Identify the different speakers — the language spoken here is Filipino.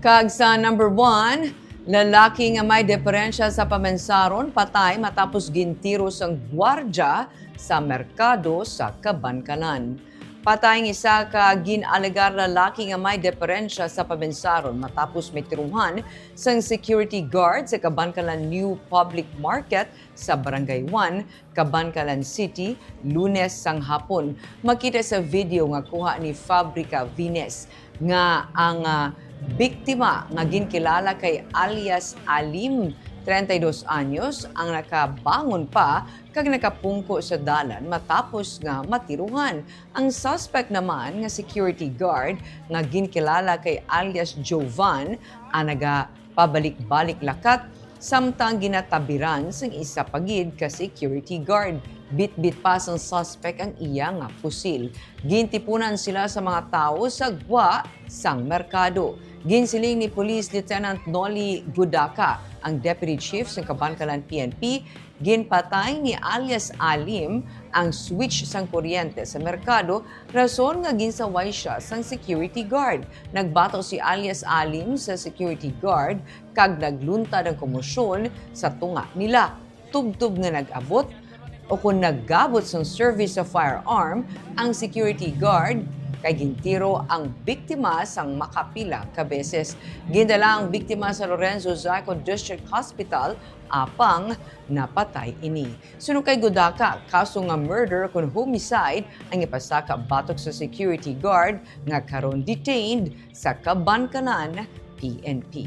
Speaker 1: Kag sa number 1, lalaki nga may deperensya sa pamensaron, patay matapos gintiro sang gwardiya sa merkado sa Kabankalan. Patay ng isa ka ginalegar lalaki nga may deperensya sa pamensaron matapos may tiruhan sang security guard sa Kabankalan New Public Market sa Barangay 1, Kabankalan City, Lunes sang hapon. Makita sa video nga kuha ni Fabrica Vines nga ang biktima nga ginkilala kay alias Alim, 32 anyos, ang nakabangon pa kag nakapungko sa dalan matapos nga matiruhan. Ang suspect naman nga security guard nga ginkilala kay alias Jovan ang nagapabalik-balik lakat samtang ginatabiran sang isa pagid ka security guard. Bit-bit pa sang suspect ang iya nga pusil. Gintipunan sila sa mga tao sa gwa sang merkado. Ginsiling ni Police Lieutenant Noli Gudaka, ang Deputy Chief sa Kabankalan PNP, ginpatay ni alias Alim ang switch sang kuryente sa merkado, rason nga ginsaway siya sang security guard. Nagbato si alias Alim sa security guard kag nagluntad ang komosyon sa tunga nila. Tubtub nga nag-abot o kung naggabot sang service sa firearm ang security guard, kay Gintiro ang biktima sang makapila ka beses. Gindala ang biktima sa Lorenzo Zaco District Hospital apang napatay ini. Sunod kay Gudaka, kaso nga murder kung homicide ang ipasaka batok sa security guard nga karon detained sa Kabankalan PNP.